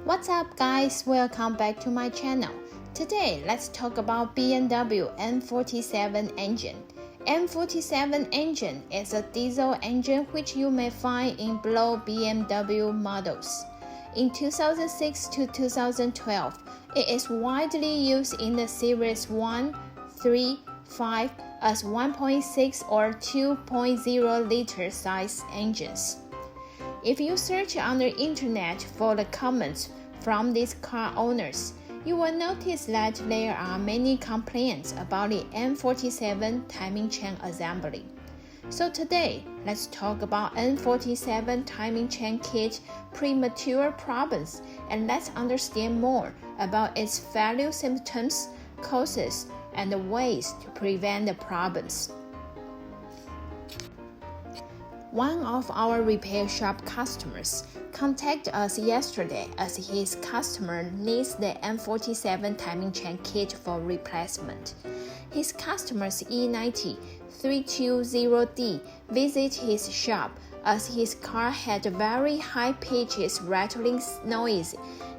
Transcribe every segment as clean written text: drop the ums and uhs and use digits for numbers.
What's up guys, welcome back to my channel. Today let's talk about BMW M47 engine. M47 engine is a diesel engine which you may find in below BMW models. In 2006 to 2012, it is widely used in the series 1, 3, 5 as 1.6 or 2.0 liter size engines. If you search on the internet for the comments from these car owners, you will notice that there are many complaints about the N47 timing chain assembly. So today, let's talk about N47 timing chain kit premature problems and let's understand more about its failure symptoms, causes, and the ways to prevent the problems. One of our repair shop customers contacted us yesterday as his customer needs the M47 timing chain kit for replacement. His customer's E90-320D visited his shop as his car had very high-pitched rattling noise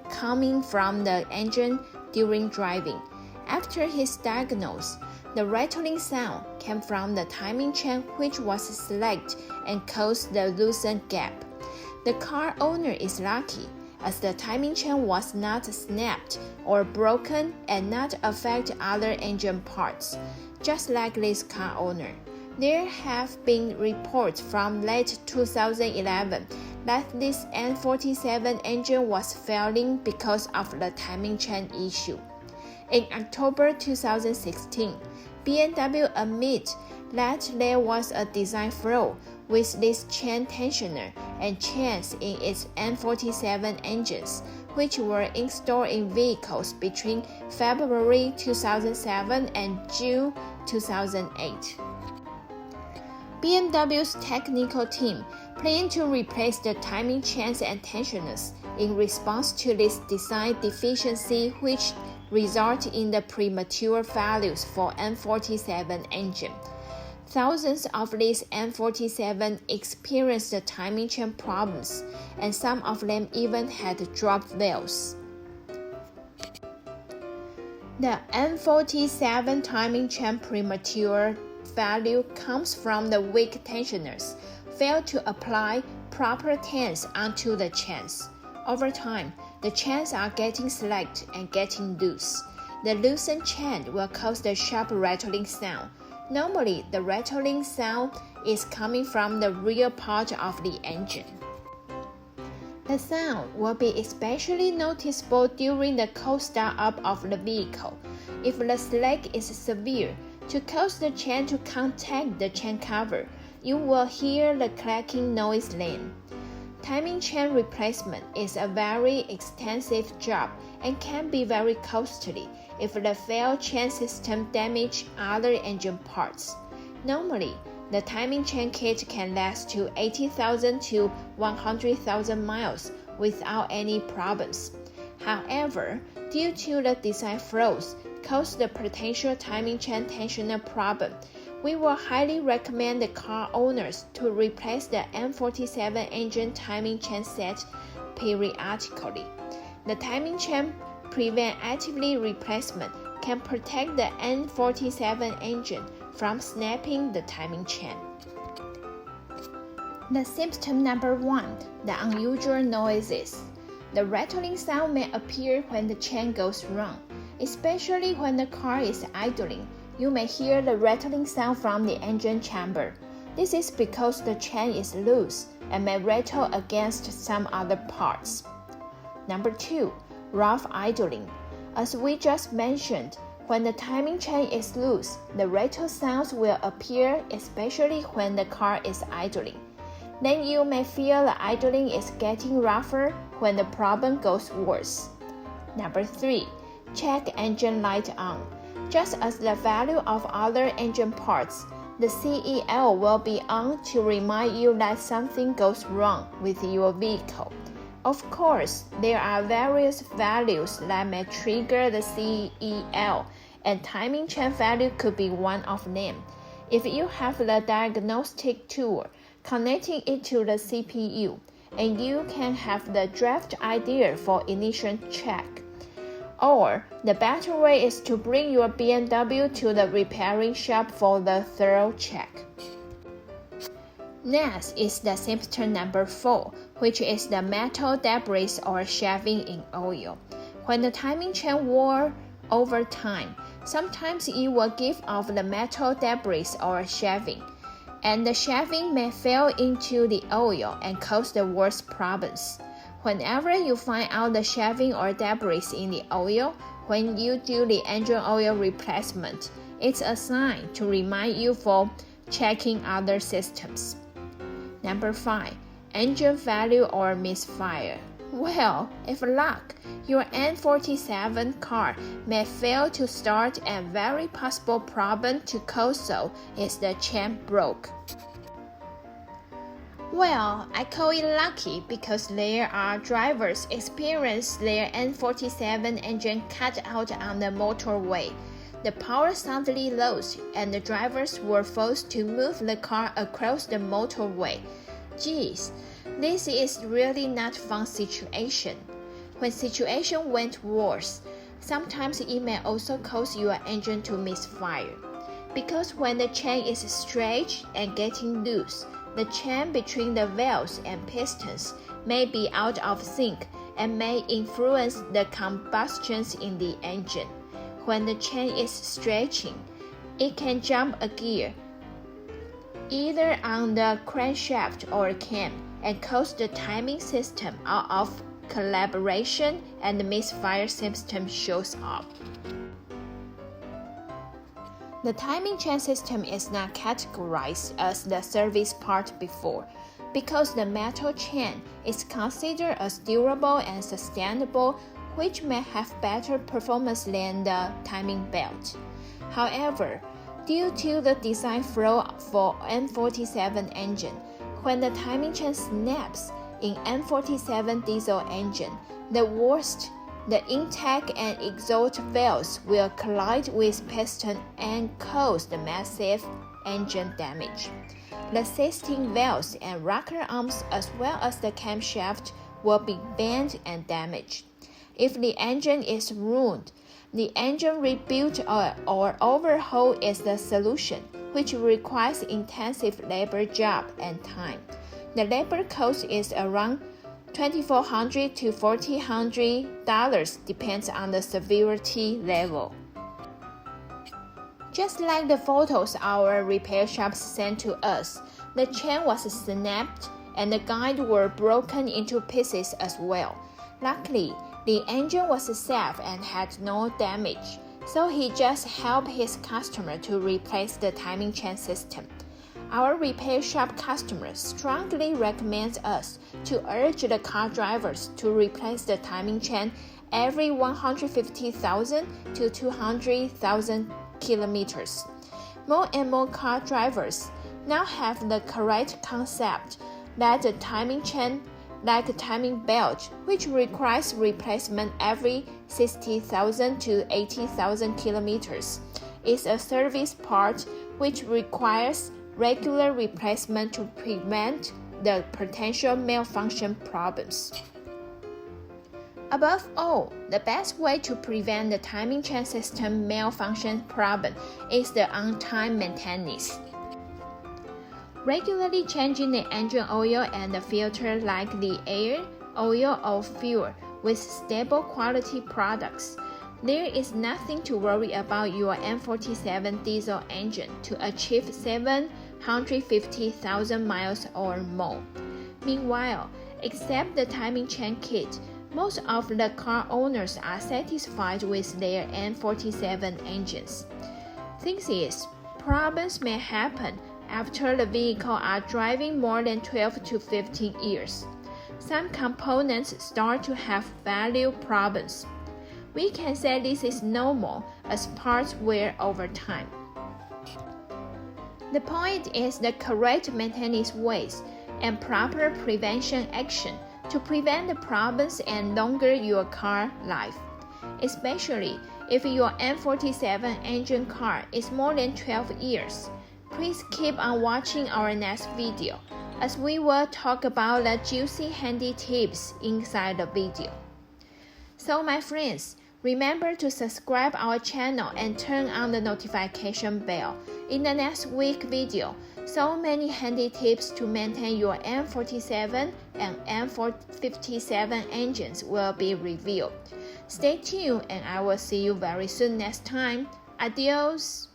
coming from the engine during driving. After his diagnosis, the rattling sound came from the timing chain which was slacked and caused the loosened gap. The car owner is lucky as the timing chain was not snapped or broken and not affect other engine parts. Just like this car owner, there have been reports from late 2011 that this N47 engine was failing because of the timing chain issue. In October 2016, BMW admitted that there was a design flaw with this chain tensioner and chains in its N47 engines, which were installed in vehicles between February 2007 and June 2008. BMW's technical team planned to replace the timing chains and tensioners in response to this design deficiency, which resulted in the premature failures for N47 engine. Thousands of these N47 experienced the timing chain problems, and some of them even had dropped valves. The N47 timing chain premature failure comes from the weak tensioners failed to apply proper tense onto the chains. Over time, the chains are getting slacked and getting loose. The loosened chain will cause the sharp rattling sound. Normally, the rattling sound is coming from the rear part of the engine. The sound will be especially noticeable during the cold start-up of the vehicle. If the slack is severe, to cause the chain to contact the chain cover, you will hear the clacking noise then. Timing chain replacement is a very extensive job and can be very costly if the failed chain system damages other engine parts. Normally, the timing chain kit can last to 80,000 to 100,000 miles without any problems. However, due to the design flaws caused the potential timing chain tensioner problem, we will highly recommend the car owners to replace the N47 engine timing chain set periodically. The timing chain preventative replacement can protect the N47 engine from snapping the timing chain. The symptom number 1, the unusual noises. The rattling sound may appear when the chain goes wrong, especially when the car is idling. You may hear the rattling sound from the engine chamber. This is because the chain is loose and may rattle against some other parts. Number 2, rough idling. As we just mentioned, when the timing chain is loose, the rattle sounds will appear, especially when the car is idling. Then you may feel the idling is getting rougher when the problem goes worse. Number 3, check engine light on. Just as the value of other engine parts, the CEL will be on to remind you that something goes wrong with your vehicle. Of course, there are various values that may trigger the CEL, and timing chain value could be one of them. If you have the diagnostic tool, connecting it to the CPU, and you can have the draft idea for initial check. Or, the better way is to bring your BMW to the repairing shop for the thorough check. Next is the symptom number 4, which is the metal debris or shaving in oil. When the timing chain wore over time, sometimes it will give off the metal debris or shaving, and the shaving may fall into the oil and cause the worst problems. Whenever you find out the shaving or debris in the oil when you do the engine oil replacement, it's a sign to remind you for checking other systems. Number 5. Engine failure or misfire. Well, if luck, your N47 car may fail to start, and very possible problem to cause so is the chain broke. Well, I call it lucky because there are drivers experience their N47 engine cut out on the motorway. The power suddenly lost, and the drivers were forced to move the car across the motorway. Geez, this is really not fun situation. When situation went worse, sometimes it may also cause your engine to misfire. Because when the chain is stretched and getting loose, the chain between the valves and pistons may be out of sync and may influence the combustions in the engine. When the chain is stretching, it can jump a gear, either on the crankshaft or cam, and cause the timing system out of calibration, and the misfire symptom shows up. The timing chain system is not categorized as the service part before, because the metal chain is considered as durable and sustainable, which may have better performance than the timing belt. However, due to the design flaw for N47 engine, when the timing chain snaps in N47 diesel engine, the intake and exhaust valves will collide with piston and cause the massive engine damage. The 16 valves and rocker arms as well as the camshaft will be bent and damaged. If the engine is ruined, the engine rebuild or overhaul is the solution, which requires intensive labor job and time. The labor cost is around $2,400 to $1,400, depends on the severity level. Just like the photos our repair shops sent to us, the chain was snapped and the guide were broken into pieces as well. Luckily, the engine was safe and had no damage, so he just helped his customer to replace the timing chain system. Our repair shop customers strongly recommend us to urge the car drivers to replace the timing chain every 150,000 to 200,000 kilometers. More and more car drivers now have the correct concept that the timing chain, like a timing belt, which requires replacement every 60,000 to 80,000 kilometers, is a service part which requires regular replacement to prevent the potential malfunction problems. Above all, the best way to prevent the timing chain system malfunction problem is the on-time maintenance. Regularly changing the engine oil and the filter like the air, oil, or fuel with stable quality products. There is nothing to worry about your N47 diesel engine to achieve 750,000 miles or more. Meanwhile, except the timing chain kit, most of the car owners are satisfied with their N47 engines. Thing is, problems may happen after the vehicle are driving more than 12 to 15 years. Some components start to have value problems. We can say this is normal as parts wear over time. The point is the correct maintenance ways and proper prevention action to prevent the problems and longer your car life. Especially if your N47 engine car is more than 12 years. Please keep on watching our next video. as we will talk about the juicy handy tips inside the video. So my friends, remember to subscribe our channel and turn on the notification bell. In the next week video, so many handy tips to maintain your M47 and M57 engines will be revealed. Stay tuned and I will see you very soon next time. Adios!